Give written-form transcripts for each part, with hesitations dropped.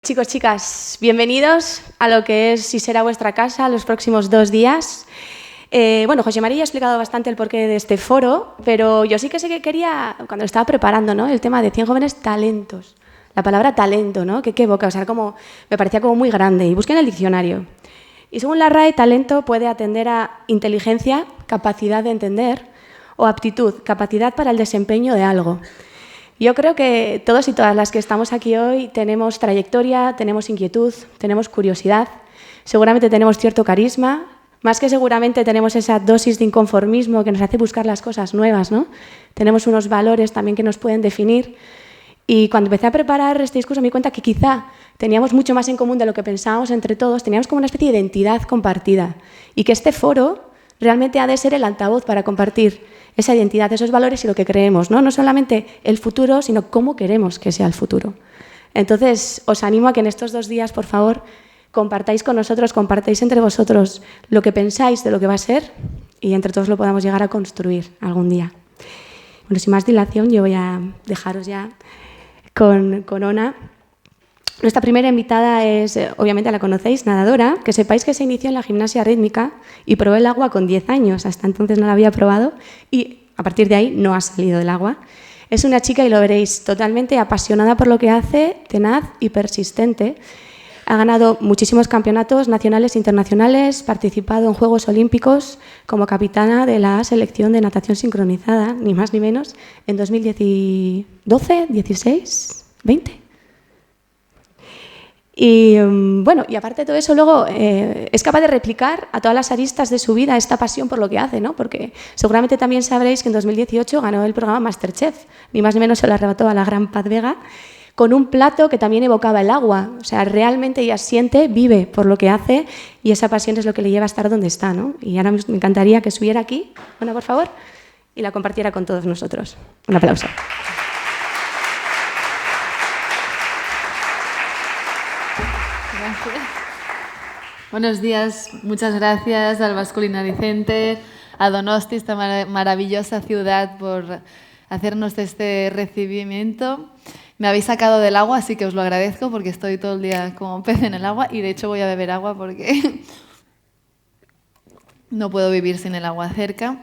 Chicos, chicas, bienvenidos a lo que es y será vuestra casa los próximos 2 días. Bueno, José María ha explicado bastante el porqué de este foro, pero yo sí que sé que quería, cuando lo estaba preparando, ¿no?, el tema de 100 jóvenes talentos. La palabra talento, ¿no?, que qué evoca, o sea, como, me parecía como muy grande. Y busqué en el diccionario. Y según la RAE, talento puede atender a inteligencia, capacidad de entender, o aptitud, capacidad para el desempeño de algo. Yo creo que todos y todas las que estamos aquí hoy tenemos trayectoria, tenemos inquietud, tenemos curiosidad, seguramente tenemos cierto carisma, más que seguramente tenemos esa dosis de inconformismo que nos hace buscar las cosas nuevas, ¿no? Tenemos unos valores también que nos pueden definir. Y cuando empecé a preparar este discurso me di cuenta que quizá teníamos mucho más en común de lo que pensábamos entre todos, teníamos como una especie de identidad compartida y que este foro realmente ha de ser el altavoz para compartir esa identidad, esos valores y lo que creemos, ¿no? No solamente el futuro, sino cómo queremos que sea el futuro. Entonces, os animo a que en estos 2 días, por favor, compartáis con nosotros, compartáis entre vosotros lo que pensáis de lo que va a ser y entre todos lo podamos llegar a construir algún día. Bueno, sin más dilación, yo voy a dejaros ya con Ona. Nuestra primera invitada es, obviamente la conocéis, nadadora, que sepáis que se inició en la gimnasia rítmica y probó el agua con 10 años, hasta entonces no la había probado y a partir de ahí no ha salido del agua. Es una chica, y lo veréis, totalmente apasionada por lo que hace, tenaz y persistente. Ha ganado muchísimos campeonatos nacionales e internacionales, participado en Juegos Olímpicos como capitana de la selección de natación sincronizada, ni más ni menos, en 2012, 16, 20. Y bueno, y aparte de todo eso, luego es capaz de replicar a todas las aristas de su vida esta pasión por lo que hace, ¿no? Porque seguramente también sabréis que en 2018 ganó el programa MasterChef, ni más ni menos se lo arrebató a la gran Paz Vega, con un plato que también evocaba el agua. O sea, realmente ella siente, vive por lo que hace y esa pasión es lo que le lleva a estar donde está, ¿no? Y ahora me encantaría que estuviera aquí, bueno, por favor, y la compartiera con todos nosotros. Un aplauso. Gracias. Buenos días, muchas gracias al Basque Culinary Center, a Donosti, esta maravillosa ciudad, por hacernos este recibimiento. Me habéis sacado del agua, así que os lo agradezco porque estoy todo el día como pez en el agua y de hecho voy a beber agua porque no puedo vivir sin el agua cerca.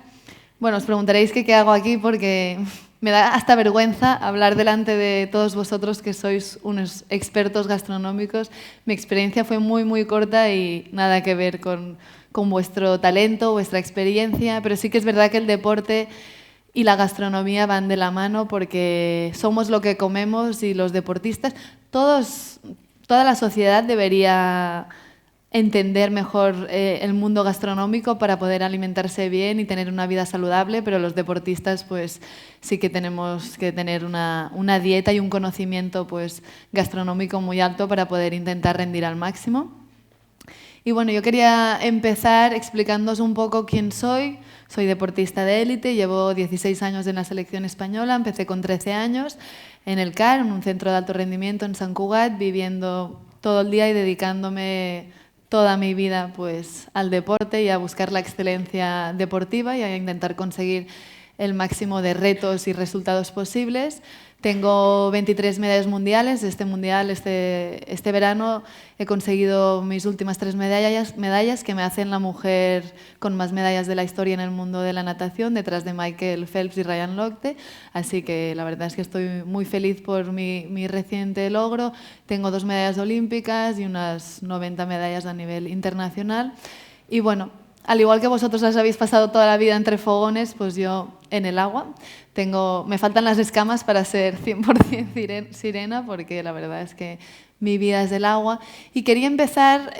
Bueno, os preguntaréis qué hago aquí porque me da hasta vergüenza hablar delante de todos vosotros que sois unos expertos gastronómicos. Mi experiencia fue muy corta y nada que ver con vuestro talento, vuestra experiencia, pero sí que es verdad que el deporte y la gastronomía van de la mano porque somos lo que comemos y los deportistas, toda la sociedad debería entender mejor el mundo gastronómico para poder alimentarse bien y tener una vida saludable, pero los deportistas pues sí que tenemos que tener una dieta y un conocimiento pues gastronómico muy alto para poder intentar rendir al máximo. Y bueno, yo quería empezar explicándoos un poco quién soy. Soy deportista de élite, llevo 16 años en la selección española, empecé con 13 años en el CAR, en un centro de alto rendimiento en Sant Cugat, viviendo todo el día y dedicándome toda mi vida pues al deporte y a buscar la excelencia deportiva y a intentar conseguir el máximo de retos y resultados posibles. Tengo 23 medallas mundiales. Este verano he conseguido mis últimas 3 medallas que me hacen la mujer con más medallas de la historia en el mundo de la natación, detrás de Michael Phelps y Ryan Lochte. Así que la verdad es que estoy muy feliz por mi reciente logro. Tengo 2 medallas olímpicas y unas 90 medallas a nivel internacional. Y bueno, al igual que vosotros las habéis pasado toda la vida entre fogones, pues yo en el agua. Me faltan las escamas para ser 100% sirena, porque la verdad es que mi vida es del agua. Y quería empezar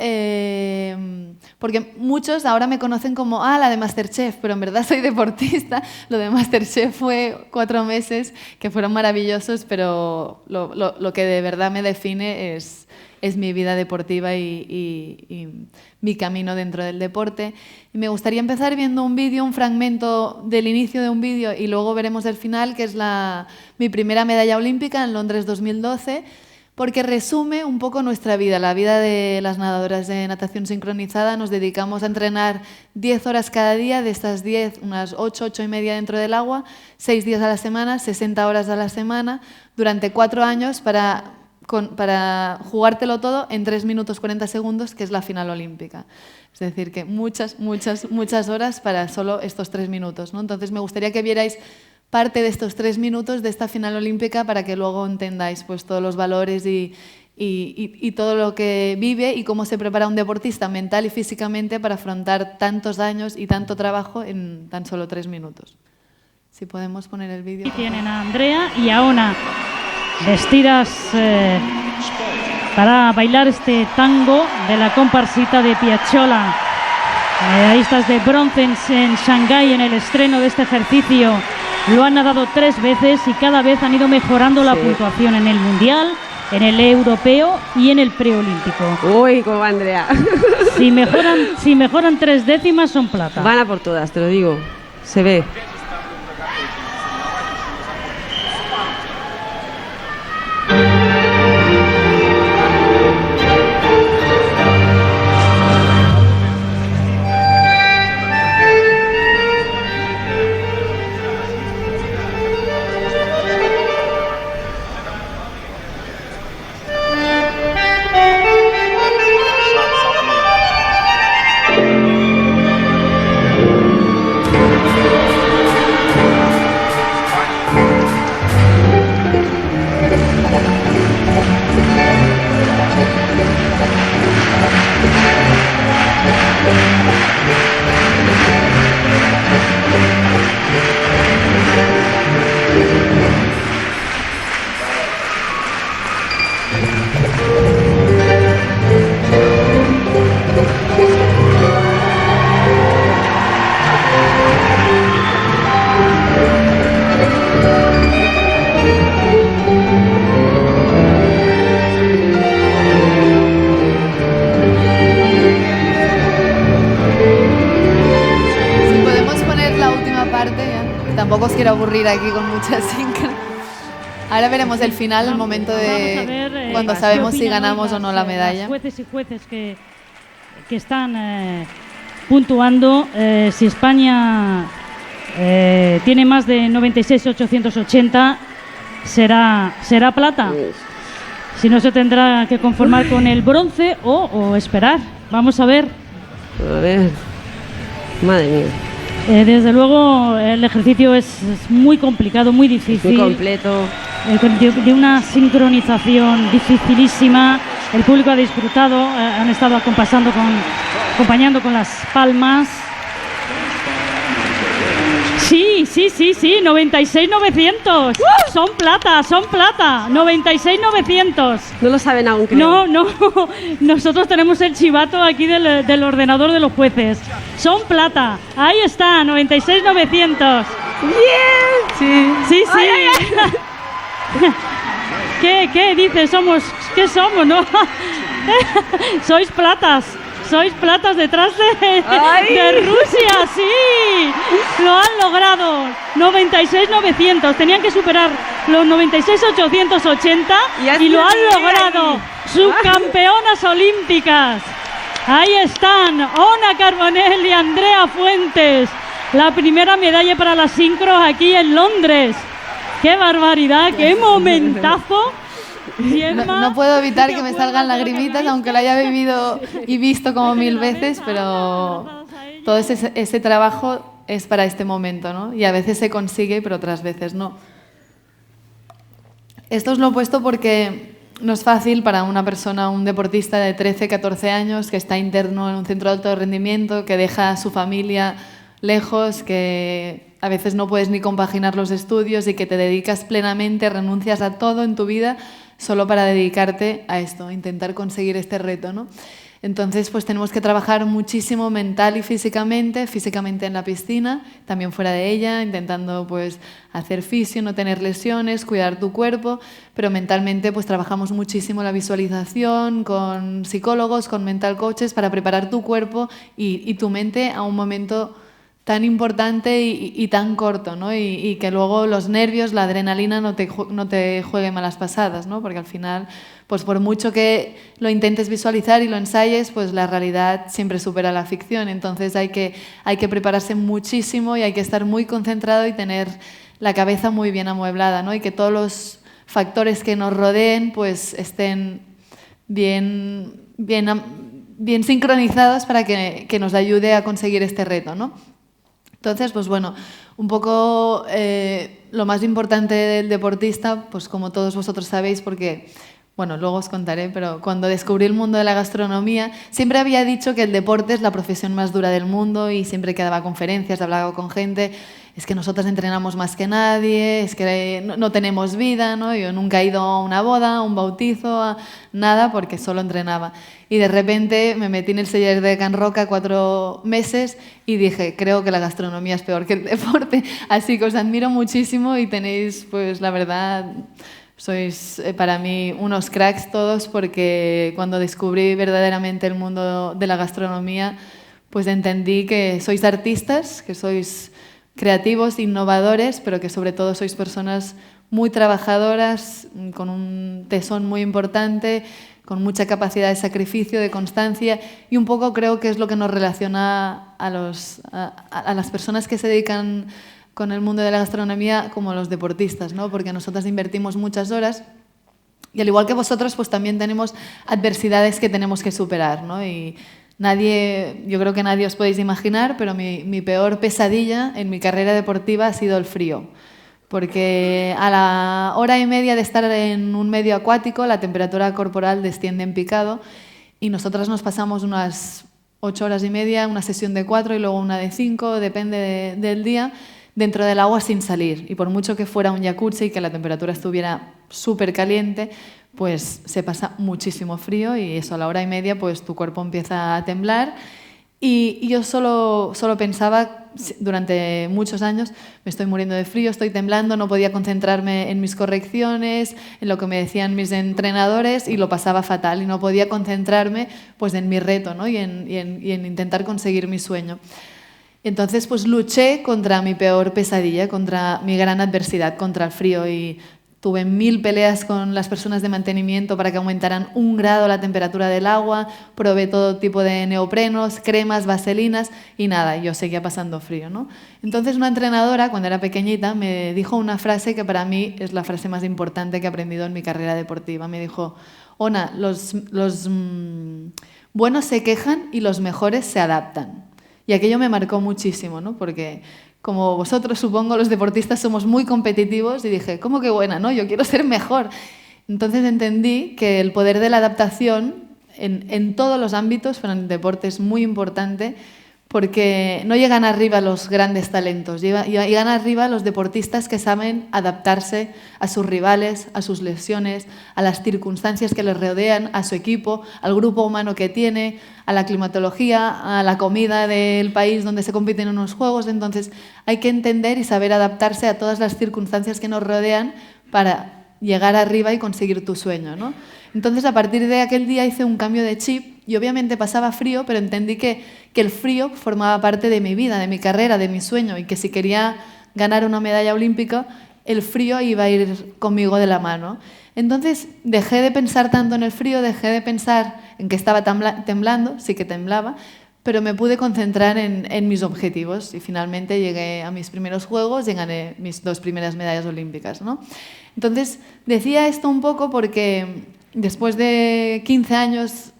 porque muchos ahora me conocen como la de MasterChef, pero en verdad soy deportista. Lo de MasterChef fue 4 meses que fueron maravillosos, pero lo que de verdad me define es mi vida deportiva y mi camino dentro del deporte. Y me gustaría empezar viendo un vídeo, un fragmento del inicio de un vídeo y luego veremos el final, que es mi primera medalla olímpica en Londres 2012, porque resume un poco nuestra vida, la vida de las nadadoras de natación sincronizada. Nos dedicamos a entrenar 10 horas cada día, de estas 10, unas 8 y media dentro del agua, 6 días a la semana, 60 horas a la semana, durante 4 años para para jugártelo todo en 3 minutos 40 segundos, que es la final olímpica. Es decir, que muchas horas para solo estos 3 minutos, ¿no? Entonces me gustaría que vierais parte de estos 3 minutos de esta final olímpica para que luego entendáis pues, todos los valores y todo lo que vive y cómo se prepara un deportista mental y físicamente para afrontar tantos años y tanto trabajo en tan solo 3 minutos. Si podemos poner el vídeo. Tienen a Andrea y a Ona vestidas para bailar este tango de la comparsita de Piazzolla. Medallistas de bronce en Shanghái en el estreno de este ejercicio. Lo han nadado 3 veces y cada vez han ido mejorando la puntuación en el mundial, en el europeo y en el preolímpico. Uy, cómo va Andrea. Si mejoran 3 décimas son plata. Van a por todas, te lo digo. Se ve. Tampoco os quiero aburrir aquí con muchas sincro. Ahora veremos el final, el momento de ver, cuando sabemos si ganamos o no la medalla. Jueces y jueces que están puntuando, si España tiene más de 96,880 será plata. Si no, se tendrá que conformar con el bronce o esperar. Vamos a ver. A ver. Madre mía. Desde luego el ejercicio es muy complicado, muy difícil. Muy completo. De una sincronización dificilísima. El público ha disfrutado, han estado acompañando con las palmas. Sí, 96,900. Son plata. 96,900. No lo saben aún, creo. No. Nosotros tenemos el chivato aquí del ordenador de los jueces. Son plata. Ahí está, 96,900. Bien. Sí. Ay. ¿Qué dices? ¿Qué somos, no? Sois platas detrás de Rusia, sí. Lo han logrado. 96,900. Tenían que superar los 96,880 y lo han logrado. Subcampeonas olímpicas. Ahí están Ona Carbonell y Andrea Fuentes. La primera medalla para las sincros aquí en Londres. ¡Qué barbaridad! ¡Qué momentazo! No puedo evitar que me salgan lagrimitas, aunque lo haya vivido y visto como 1000 veces, pero todo ese trabajo es para este momento, ¿no? Y a veces se consigue, pero otras veces no. Esto os lo he puesto porque no es fácil para una persona, un deportista de 13, 14 años que está interno en un centro de alto rendimiento, que deja a su familia lejos, que a veces no puedes ni compaginar los estudios y que te dedicas plenamente, renuncias a todo en tu vida solo para dedicarte a esto, intentar conseguir este reto, ¿no? Entonces, pues tenemos que trabajar muchísimo mental y físicamente en la piscina, también fuera de ella, intentando pues hacer fisio, no tener lesiones, cuidar tu cuerpo, pero mentalmente pues trabajamos muchísimo la visualización con psicólogos, con mental coaches para preparar tu cuerpo y tu mente a un momento tan importante y tan corto, ¿no? Y que luego los nervios, la adrenalina no te juegue malas pasadas, ¿no? Porque al final, pues por mucho que lo intentes visualizar y lo ensayes, pues la realidad siempre supera la ficción. Entonces hay que prepararse muchísimo y hay que estar muy concentrado y tener la cabeza muy bien amueblada, ¿no? Y que todos los factores que nos rodeen pues estén bien sincronizados para que nos ayude a conseguir este reto, ¿no? Entonces, pues bueno, un poco lo más importante del deportista, pues como todos vosotros sabéis, porque, bueno, luego os contaré, pero cuando descubrí el mundo de la gastronomía, siempre había dicho que el deporte es la profesión más dura del mundo y siempre que daba conferencias, hablaba con gente, es que nosotros entrenamos más que nadie, es que no tenemos vida, ¿no? Yo nunca he ido a una boda, a un bautizo, a nada, porque solo entrenaba. Y de repente me metí en el Celler de Can Roca 4 meses y dije, creo que la gastronomía es peor que el deporte. Así que os admiro muchísimo y tenéis, pues la verdad, sois para mí unos cracks todos, porque cuando descubrí verdaderamente el mundo de la gastronomía, pues entendí que sois artistas, que sois creativos, innovadores, pero que sobre todo sois personas muy trabajadoras, con un tesón muy importante, con mucha capacidad de sacrificio, de constancia, y un poco creo que es lo que nos relaciona a las personas que se dedican con el mundo de la gastronomía como los deportistas, ¿no? Porque nosotras invertimos muchas horas y al igual que vosotros, pues también tenemos adversidades que tenemos que superar, ¿no? Y yo creo que nadie os podéis imaginar, pero mi peor pesadilla en mi carrera deportiva ha sido el frío. Porque a la hora y media de estar en un medio acuático, la temperatura corporal desciende en picado y nosotras nos pasamos unas 8 horas y media, una sesión de 4 y luego una de 5, depende del día, dentro del agua sin salir. Y por mucho que fuera un jacuzzi y que la temperatura estuviera súper caliente, pues se pasa muchísimo frío y eso a la hora y media pues tu cuerpo empieza a temblar. Y yo solo pensaba, durante muchos años, me estoy muriendo de frío, estoy temblando, no podía concentrarme en mis correcciones, en lo que me decían mis entrenadores y lo pasaba fatal y no podía concentrarme pues en mi reto, ¿no? y en intentar conseguir mi sueño. Entonces pues luché contra mi peor pesadilla, contra mi gran adversidad, contra el frío y tuve 1000 peleas con las personas de mantenimiento para que aumentaran 1 grado la temperatura del agua, probé todo tipo de neoprenos, cremas, vaselinas y nada, yo seguía pasando frío, ¿no? Entonces una entrenadora, cuando era pequeñita, me dijo una frase que para mí es la frase más importante que he aprendido en mi carrera deportiva. Me dijo, Ona, los buenos se quejan y los mejores se adaptan. Y aquello me marcó muchísimo, ¿no? Porque como vosotros, supongo, los deportistas somos muy competitivos y dije, ¿cómo que buena? ¿No? Yo quiero ser mejor. Entonces entendí que el poder de la adaptación en todos los ámbitos, pero en el deporte es muy importante porque no llegan arriba los grandes talentos, llegan arriba los deportistas que saben adaptarse a sus rivales, a sus lesiones, a las circunstancias que les rodean, a su equipo, al grupo humano que tiene, a la climatología, a la comida del país donde se compiten unos juegos. Entonces hay que entender y saber adaptarse a todas las circunstancias que nos rodean para llegar arriba y conseguir tu sueño, ¿no? Entonces, a partir de aquel día hice un cambio de chip y obviamente pasaba frío, pero entendí que el frío formaba parte de mi vida, de mi carrera, de mi sueño y que si quería ganar una medalla olímpica, el frío iba a ir conmigo de la mano. Entonces, dejé de pensar tanto en el frío, dejé de pensar en que estaba temblando, sí que temblaba, pero me pude concentrar en mis objetivos y finalmente llegué a mis primeros Juegos y gané mis 2 primeras medallas olímpicas, ¿no? Entonces, decía esto un poco porque después de 15 años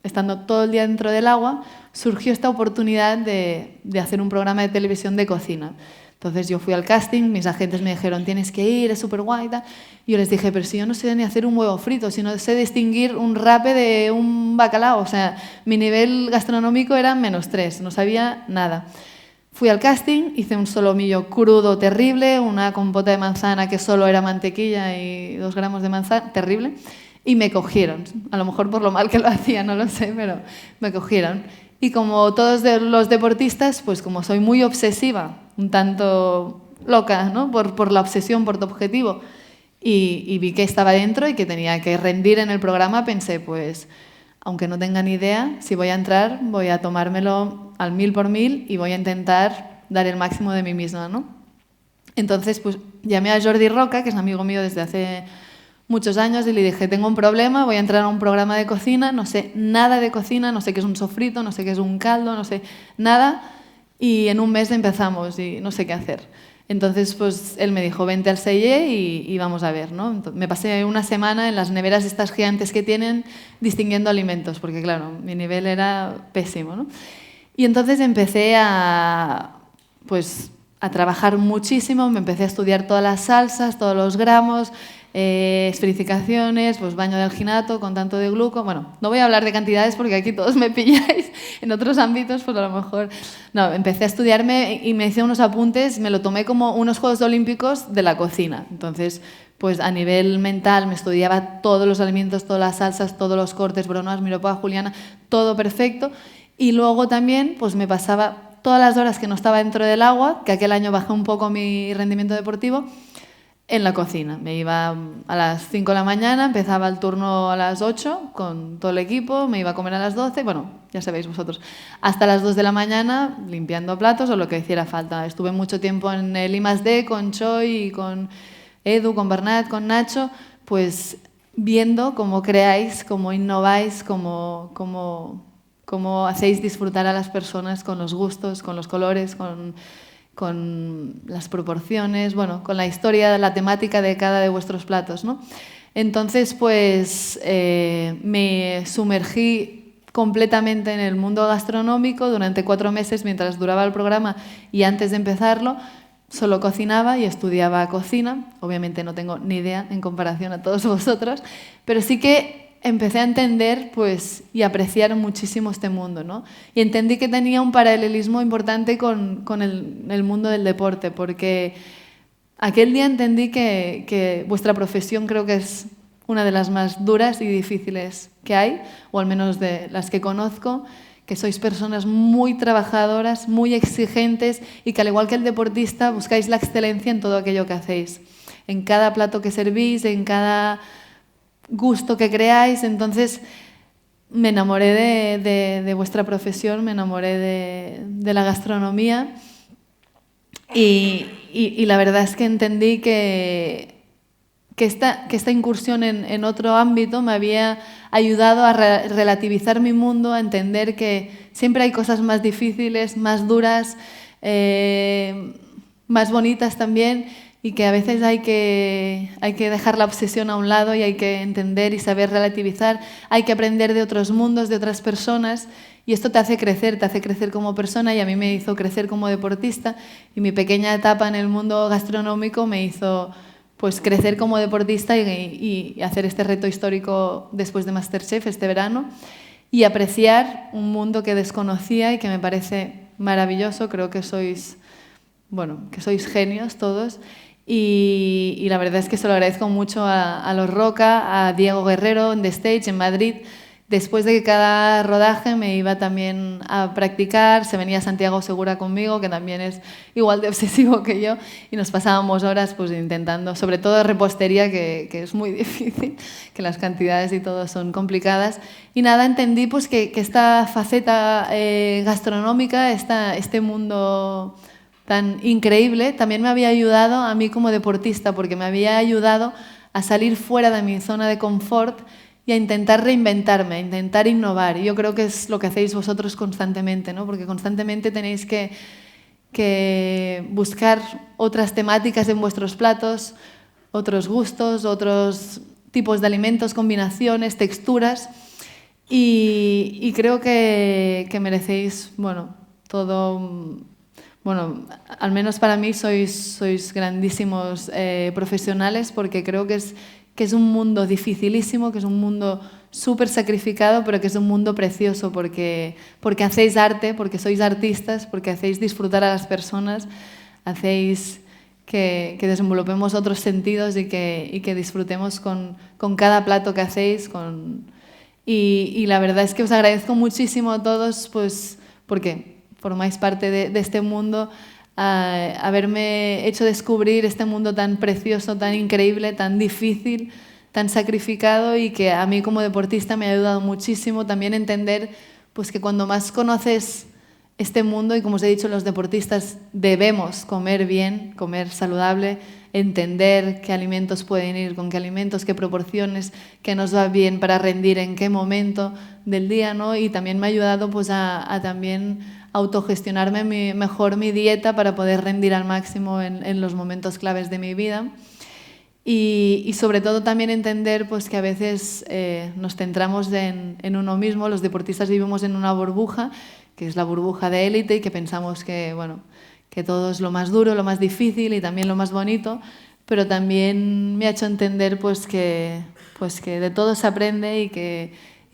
estando todo el día dentro del agua, surgió esta oportunidad de hacer un programa de televisión de cocina. Entonces yo fui al casting, mis agentes me dijeron, tienes que ir, es súper guay y tal. Y yo les dije, pero si yo no sé ni hacer un huevo frito, si no sé distinguir un rape de un bacalao. O sea, mi nivel gastronómico era -3, no sabía nada. Fui al casting, hice un solomillo crudo terrible, una compota de manzana que solo era mantequilla y 2 gramos de manzana, terrible. Y me cogieron, a lo mejor por lo mal que lo hacía, no lo sé, pero me cogieron. Y como todos los deportistas, pues como soy muy obsesiva, un tanto loca, ¿no? por la obsesión, por tu objetivo, y vi que estaba dentro y que tenía que rendir en el programa, pensé, pues, aunque no tenga ni idea, si voy a entrar, voy a tomármelo al 1000 por 1000 y voy a intentar dar el máximo de mí misma, ¿no? Entonces, pues, llamé a Jordi Roca, que es amigo mío desde hace muchos años, y le dije, tengo un problema, voy a entrar a un programa de cocina, no sé nada de cocina, no sé qué es un sofrito, no sé qué es un caldo, no sé nada, y en un mes empezamos y no sé qué hacer. Entonces, pues él me dijo, vente al Selle y vamos a ver, ¿no? Entonces, me pasé una semana en las neveras estas gigantes que tienen distinguiendo alimentos, porque claro, mi nivel era pésimo, ¿no? Y entonces empecé pues, a trabajar muchísimo, me empecé a estudiar todas las salsas, todos los gramos, esferificaciones, pues baño de alginato con tanto de gluco. Bueno, no voy a hablar de cantidades porque aquí todos me pilláis. En otros ámbitos, pues a lo mejor... No, empecé a estudiarme y me hice unos apuntes, me lo tomé como unos Juegos Olímpicos de la cocina. Entonces, pues a nivel mental me estudiaba todos los alimentos, todas las salsas, todos los cortes, bronoas, mirepoix, juliana, todo perfecto. Y luego también, pues me pasaba todas las horas que no estaba dentro del agua, que aquel año bajé un poco mi rendimiento deportivo, en la cocina. Me iba a las 5 de la mañana, empezaba el turno a las 8 con todo el equipo, me iba a comer a las 12, bueno, ya sabéis vosotros, hasta las 2 de la mañana limpiando platos o lo que hiciera falta. Estuve mucho tiempo en el I+D con Choi y con Edu, con Bernat, con Nacho, pues viendo cómo creáis, cómo innováis, cómo hacéis disfrutar a las personas con los gustos, con los colores, con las proporciones, bueno, con la historia, la temática de cada de vuestros platos, ¿no? Entonces, pues me sumergí completamente en el mundo gastronómico durante 4 meses mientras duraba el programa y antes de empezarlo solo cocinaba y estudiaba cocina. Obviamente no tengo ni idea en comparación a todos vosotros, pero sí que empecé a entender pues, y apreciar muchísimo este mundo, ¿no? Y entendí que tenía un paralelismo importante con el mundo del deporte, porque aquel día entendí que vuestra profesión creo que es una de las más duras y difíciles que hay, o al menos de las que conozco, que sois personas muy trabajadoras, muy exigentes y que al igual que el deportista buscáis la excelencia en todo aquello que hacéis, en cada plato que servís, en cada gusto que creáis. Entonces me enamoré de vuestra profesión, me enamoré de la gastronomía y la verdad es que entendí que esta incursión en otro ámbito me había ayudado a relativizar mi mundo, a entender que siempre hay cosas más difíciles, más duras, más bonitas también, y que a veces hay que dejar la obsesión a un lado y hay que entender y saber relativizar, hay que aprender de otros mundos, de otras personas, y esto te hace crecer como persona, y a mí me hizo crecer como deportista, y mi pequeña etapa en el mundo gastronómico me hizo pues crecer como deportista y hacer este reto histórico después de MasterChef este verano, y apreciar un mundo que desconocía y que me parece maravilloso. Creo que sois genios todos. Y la verdad es que se lo agradezco mucho a los Roca, a Diego Guerrero en The Stage en Madrid. Después de cada rodaje me iba también a practicar, se venía Santiago Segura conmigo, que también es igual de obsesivo que yo, y nos pasábamos horas pues intentando, sobre todo repostería, que es muy difícil, que las cantidades y todo son complicadas. Y nada, entendí pues que esta faceta gastronómica, este mundo tan increíble, también me había ayudado a mí como deportista, porque me había ayudado a salir fuera de mi zona de confort y a intentar reinventarme, a intentar innovar. Y yo creo que es lo que hacéis vosotros constantemente, ¿no? Porque constantemente tenéis que buscar otras temáticas en vuestros platos, otros gustos, otros tipos de alimentos, combinaciones, texturas, y creo que merecéis, todo... Bueno, al menos para mí sois grandísimos profesionales, porque creo que es un mundo dificilísimo, que es un mundo súper sacrificado, pero que es un mundo precioso porque hacéis arte, porque sois artistas, porque hacéis disfrutar a las personas, hacéis que desenvolvemos otros sentidos y que disfrutemos con cada plato que hacéis. Y la verdad es que os agradezco muchísimo a todos, pues porque formáis parte de este mundo, haberme hecho descubrir este mundo tan precioso, tan increíble, tan difícil, tan sacrificado, y que a mí como deportista me ha ayudado muchísimo también a entender pues, que cuando más conoces este mundo, y como os he dicho, los deportistas debemos comer bien, comer saludable, entender qué alimentos pueden ir con qué alimentos, qué proporciones, qué nos va bien para rendir en qué momento del día, ¿no? Y también me ha ayudado pues, a también autogestionarme mejor mi dieta para poder rendir al máximo en los momentos claves de mi vida. Y sobre todo también entender pues, que a veces nos centramos en uno mismo. Los deportistas vivimos en una burbuja, que es la burbuja de élite, y que pensamos que, bueno, que todo es lo más duro, lo más difícil y también lo más bonito, pero también me ha hecho entender pues, que de todo se aprende y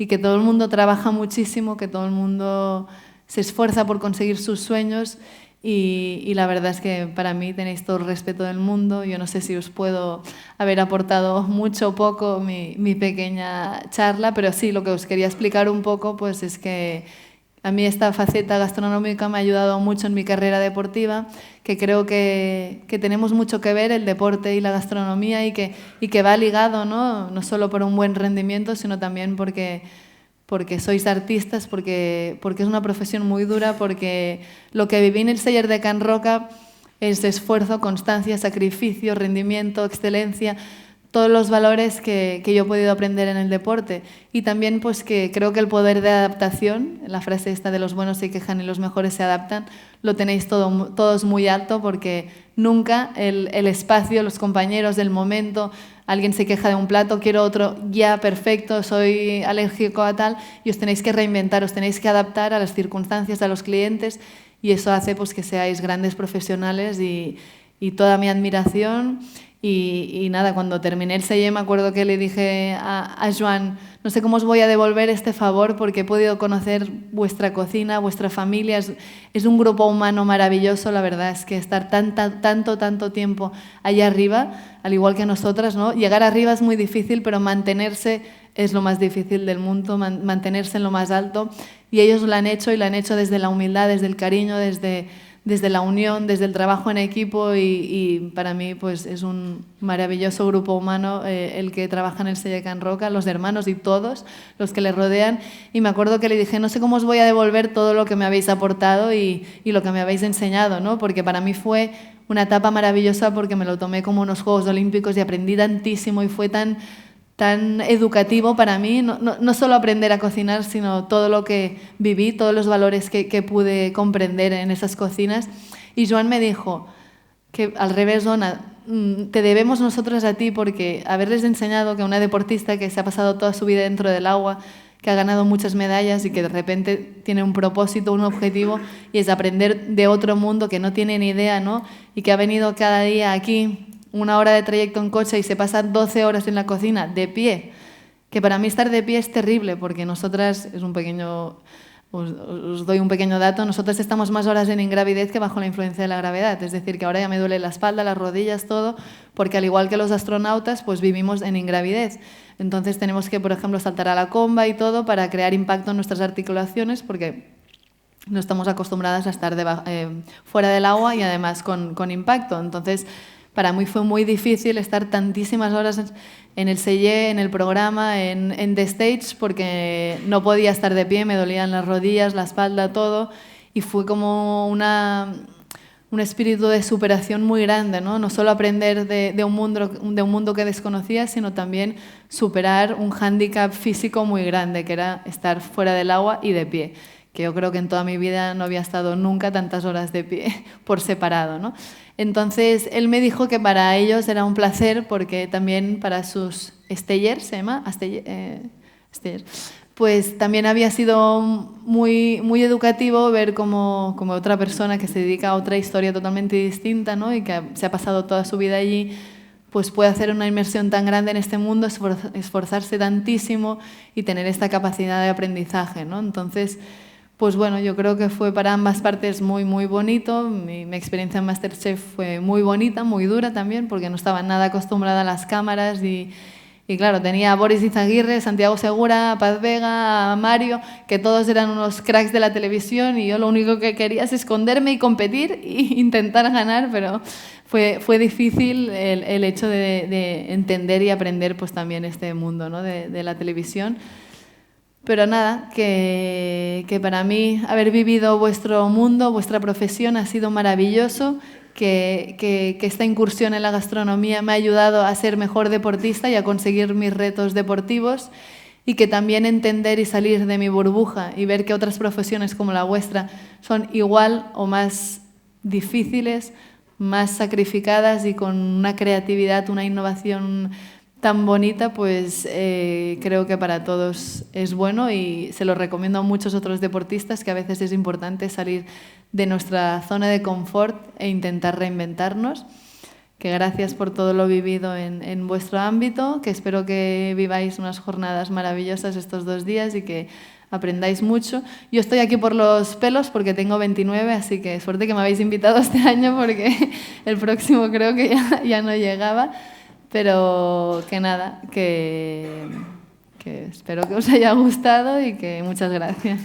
que todo el mundo trabaja muchísimo, que todo el mundo se esfuerza por conseguir sus sueños. Y la verdad es que para mí tenéis todo el respeto del mundo. Yo no sé si os puedo haber aportado mucho o poco mi pequeña charla, pero sí, lo que os quería explicar un poco pues es que a mí esta faceta gastronómica me ha ayudado mucho en mi carrera deportiva, que creo que tenemos mucho que ver el deporte y la gastronomía y que va ligado, no solo por un buen rendimiento, sino también porque sois artistas, porque es una profesión muy dura, porque lo que viví en el Celler de Can Roca es esfuerzo, constancia, sacrificio, rendimiento, excelencia, todos los valores que yo he podido aprender en el deporte. Y también pues que creo que el poder de adaptación, la frase esta de los buenos se quejan y los mejores se adaptan, lo tenéis todos muy alto, porque nunca el espacio, los compañeros del momento, alguien se queja de un plato, quiero otro ya perfecto, soy alérgico a tal, y os tenéis que reinventar, os tenéis que adaptar a las circunstancias, a los clientes, y eso hace pues, que seáis grandes profesionales y toda mi admiración. Y nada, cuando terminé el Celler me acuerdo que le dije a Joan, no sé cómo os voy a devolver este favor porque he podido conocer vuestra cocina, vuestra familia, es un grupo humano maravilloso, la verdad es que estar tanto tiempo allá arriba, al igual que nosotras, ¿no? Llegar arriba es muy difícil, pero mantenerse es lo más difícil del mundo, mantenerse en lo más alto, y ellos lo han hecho, y lo han hecho desde la humildad, desde el cariño, desde la unión, desde el trabajo en equipo, y para mí pues, es un maravilloso grupo humano el que trabaja en el Celler de Can Roca, los hermanos y todos los que le rodean. Y me acuerdo que le dije, no sé cómo os voy a devolver todo lo que me habéis aportado y lo que me habéis enseñado, ¿no? Porque para mí fue una etapa maravillosa, porque me lo tomé como unos Juegos Olímpicos y aprendí tantísimo y fue tan educativo para mí, no solo aprender a cocinar, sino todo lo que viví, todos los valores que pude comprender en esas cocinas. Y Joan me dijo que al revés, Ona, te debemos nosotros a ti, porque haberles enseñado que una deportista que se ha pasado toda su vida dentro del agua, que ha ganado muchas medallas y que de repente tiene un propósito, un objetivo, y es aprender de otro mundo que no tiene ni idea, ¿no? Y que ha venido cada día aquí, 1 hora de trayecto en coche, y se pasa 12 horas en la cocina de pie, que para mí estar de pie es terrible, porque nosotras, es un pequeño, os doy un pequeño dato, nosotras estamos más horas en ingravidez que bajo la influencia de la gravedad, es decir, que ahora ya me duele la espalda, las rodillas, todo, porque al igual que los astronautas, pues vivimos en ingravidez. Entonces tenemos que, por ejemplo, saltar a la comba y todo para crear impacto en nuestras articulaciones, porque no estamos acostumbradas a estar fuera del agua y además con impacto. Entonces, para mí fue muy difícil estar tantísimas horas en el Celler, en el programa, en The Stage, porque no podía estar de pie, me dolían las rodillas, la espalda, todo, y fue como un espíritu de superación muy grande, ¿no? No solo aprender de un mundo que desconocía, sino también superar un hándicap físico muy grande, que era estar fuera del agua y de pie, que yo creo que en toda mi vida no había estado nunca tantas horas de pie por separado, ¿no? Entonces, él me dijo que para ellos era un placer, porque también para sus Steyer, se llama, Steyer, pues también había sido muy educativo ver como otra persona que se dedica a otra historia totalmente distinta, ¿no? Y que se ha pasado toda su vida allí, pues puede hacer una inmersión tan grande en este mundo, esforzarse tantísimo y tener esta capacidad de aprendizaje, ¿no? Entonces, pues bueno, yo creo que fue para ambas partes muy bonito. Mi experiencia en MasterChef fue muy bonita, muy dura también, porque no estaba nada acostumbrada a las cámaras y claro, tenía a Boris Izaguirre, Santiago Segura, a Paz Vega, a Mario, que todos eran unos cracks de la televisión, y yo lo único que quería es esconderme y competir e intentar ganar, pero fue difícil el hecho de entender y aprender pues también este mundo, ¿no? de la televisión. Pero nada, que para mí haber vivido vuestro mundo, vuestra profesión ha sido maravilloso, que esta incursión en la gastronomía me ha ayudado a ser mejor deportista y a conseguir mis retos deportivos, y que también entender y salir de mi burbuja y ver que otras profesiones como la vuestra son igual o más difíciles, más sacrificadas y con una creatividad, una innovación tan bonita, pues creo que para todos es bueno y se lo recomiendo a muchos otros deportistas, que a veces es importante salir de nuestra zona de confort e intentar reinventarnos. Que gracias por todo lo vivido en vuestro ámbito, que espero que viváis unas jornadas maravillosas estos 2 días y que aprendáis mucho. Yo estoy aquí por los pelos porque tengo 29, así que suerte que me habéis invitado este año porque el próximo creo que ya no llegaba. Pero que nada, que espero que os haya gustado y que muchas gracias.